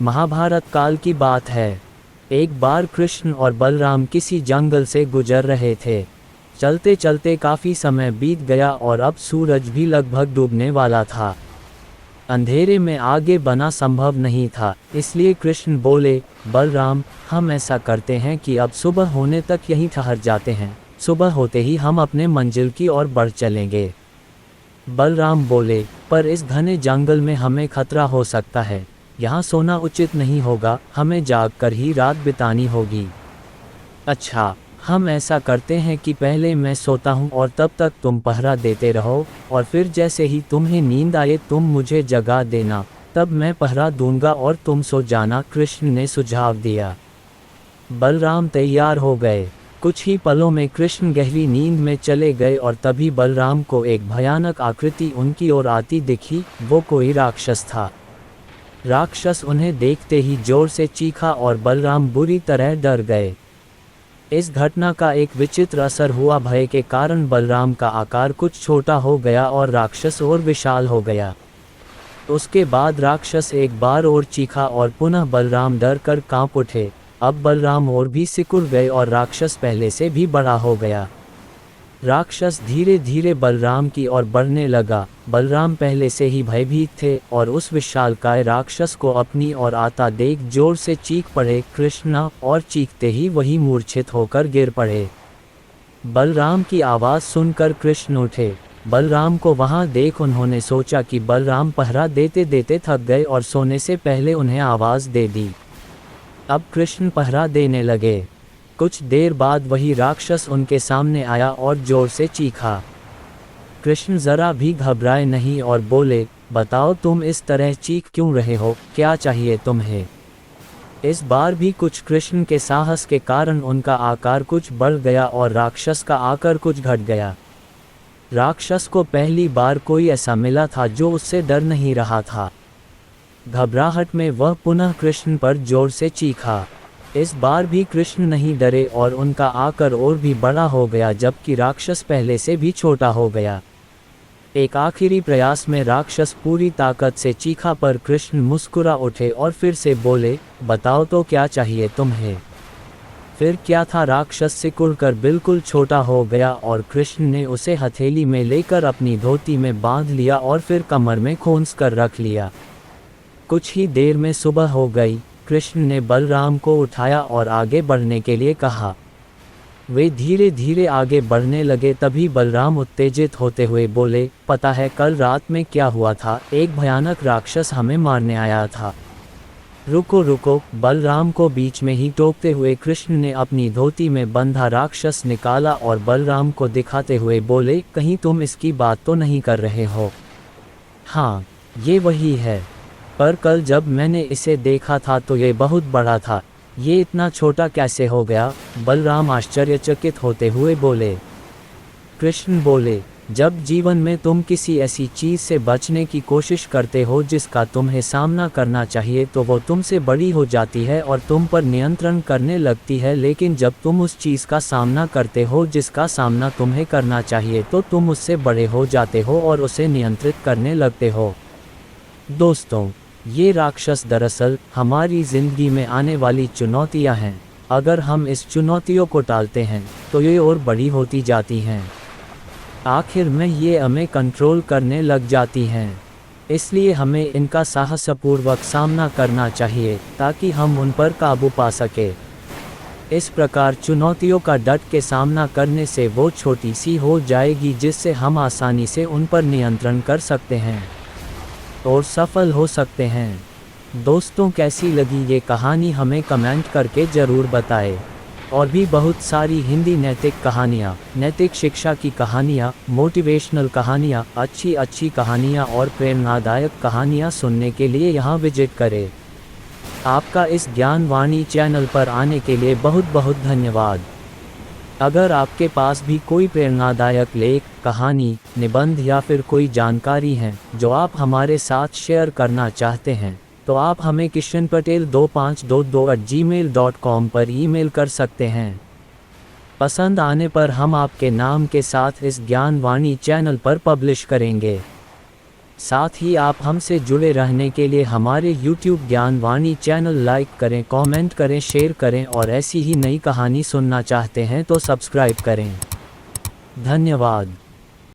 महाभारत काल की बात है। एक बार कृष्ण और बलराम किसी जंगल से गुजर रहे थे। चलते चलते काफ़ी समय बीत गया और अब सूरज भी लगभग डूबने वाला था। अंधेरे में आगे बढ़ना संभव नहीं था, इसलिए कृष्ण बोले, बलराम, हम ऐसा करते हैं कि अब सुबह होने तक यहीं ठहर जाते हैं। सुबह होते ही हम अपने मंजिल की ओर बढ़ चलेंगे। बलराम बोले, पर इस घने जंगल में हमें खतरा हो सकता है। यहाँ सोना उचित नहीं होगा, हमें जागकर ही रात बितानी होगी। अच्छा, हम ऐसा करते हैं कि पहले मैं सोता हूँ और तब तक तुम पहरा देते रहो, और फिर जैसे ही तुम्हें नींद आए तुम मुझे जगा देना, तब मैं पहरा दूंगा और तुम सो जाना। कृष्ण ने सुझाव दिया। बलराम तैयार हो गए। कुछ ही पलों में कृष्ण गहरी नींद में चले गए और तभी बलराम को एक भयानक आकृति उनकी ओर आती दिखी। वो कोई राक्षस था। राक्षस उन्हें देखते ही जोर से चीखा और बलराम बुरी तरह डर गए। इस घटना का एक विचित्र असर हुआ। भय के कारण बलराम का आकार कुछ छोटा हो गया और राक्षस और विशाल हो गया। उसके बाद राक्षस एक बार और चीखा और पुनः बलराम डर कर कांप उठे। अब बलराम और भी सिकुड़ गए और राक्षस पहले से भी बड़ा हो गया। राक्षस धीरे धीरे बलराम की ओर बढ़ने लगा। बलराम पहले से ही भयभीत थे और उस विशालकाय राक्षस को अपनी ओर आता देख जोर से चीख पड़े, कृष्णा, और चीखते ही वही मूर्छित होकर गिर पड़े। बलराम की आवाज़ सुनकर कृष्ण उठे। बलराम को वहां देख उन्होंने सोचा कि बलराम पहरा देते देते थक गए और सोने से पहले उन्हें आवाज़ दे दी। अब कृष्ण पहरा देने लगे। कुछ देर बाद वही राक्षस उनके सामने आया और जोर से चीखा। कृष्ण जरा भी घबराए नहीं और बोले, बताओ तुम इस तरह चीख क्यों रहे हो, क्या चाहिए तुम्हें? इस बार भी कुछ कृष्ण के साहस के कारण उनका आकार कुछ बढ़ गया और राक्षस का आकार कुछ घट गया। राक्षस को पहली बार कोई ऐसा मिला था जो उससे डर नहीं रहा था। घबराहट में वह पुनः कृष्ण पर जोर से चीखा। इस बार भी कृष्ण नहीं डरे और उनका आकार और भी बड़ा हो गया, जबकि राक्षस पहले से भी छोटा हो गया। एक आखिरी प्रयास में राक्षस पूरी ताकत से चीखा पर कृष्ण मुस्कुरा उठे और फिर से बोले, बताओ तो क्या चाहिए तुम्हें? फिर क्या था, राक्षस सिकुड़कर बिल्कुल छोटा हो गया और कृष्ण ने उसे हथेली में लेकर अपनी धोती में बांध लिया और फिर कमर में खोंस कर रख लिया। कुछ ही देर में सुबह हो गई। कृष्ण ने बलराम को उठाया और आगे बढ़ने के लिए कहा। वे धीरे धीरे आगे बढ़ने लगे। तभी बलराम उत्तेजित होते हुए बोले, पता है कल रात में क्या हुआ था? एक भयानक राक्षस हमें मारने आया था। रुको रुको, बलराम को बीच में ही टोकते हुए कृष्ण ने अपनी धोती में बंधा राक्षस निकाला और बलराम को दिखाते हुए बोले, कहीं तुम इसकी बात तो नहीं कर रहे हो? हाँ, ये वही है, पर कल जब मैंने इसे देखा था तो ये बहुत बड़ा था। ये इतना छोटा कैसे हो गया? बलराम आश्चर्यचकित होते हुए बोले। कृष्ण बोले, जब जीवन में तुम किसी ऐसी चीज़ से बचने की कोशिश करते हो जिसका तुम्हें सामना करना चाहिए, तो वो तुमसे बड़ी हो जाती है और तुम पर नियंत्रण करने लगती है। लेकिन जब तुम उस चीज़ का सामना करते हो जिसका सामना तुम्हें करना चाहिए, तो तुम उससे बड़े हो जाते हो और उसे नियंत्रित करने लगते हो। दोस्तों, ये राक्षस दरअसल हमारी ज़िंदगी में आने वाली चुनौतियाँ हैं। अगर हम इस चुनौतियों को टालते हैं तो ये और बड़ी होती जाती हैं। आखिर में ये हमें कंट्रोल करने लग जाती हैं। इसलिए हमें इनका साहसपूर्वक सामना करना चाहिए ताकि हम उन पर काबू पा सके। इस प्रकार चुनौतियों का डट के सामना करने से वो छोटी सी हो जाएगी जिससे हम आसानी से उन पर नियंत्रण कर सकते हैं और सफल हो सकते हैं। दोस्तों, कैसी लगी ये कहानी हमें कमेंट करके ज़रूर बताएं। और भी बहुत सारी हिंदी नैतिक कहानियाँ, नैतिक शिक्षा की कहानियाँ, मोटिवेशनल कहानियाँ, अच्छी कहानियाँ और प्रेरणादायक कहानियाँ सुनने के लिए यहाँ विजिट करें। आपका इस ज्ञानवाणी चैनल पर आने के लिए बहुत बहुत धन्यवाद। अगर आपके पास भी कोई प्रेरणादायक लेख, कहानी, निबंध या फिर कोई जानकारी है जो आप हमारे साथ शेयर करना चाहते हैं, तो आप हमें kishanpatel2522@gmail.com पर ईमेल कर सकते हैं। पसंद आने पर हम आपके नाम के साथ इस ज्ञानवाणी चैनल पर पब्लिश करेंगे। साथ ही आप हमसे जुड़े रहने के लिए हमारे YouTube ज्ञानवाणी चैनल लाइक करें, कमेंट करें, शेयर करें और ऐसी ही नई कहानी सुनना चाहते हैं तो सब्सक्राइब करें। धन्यवाद।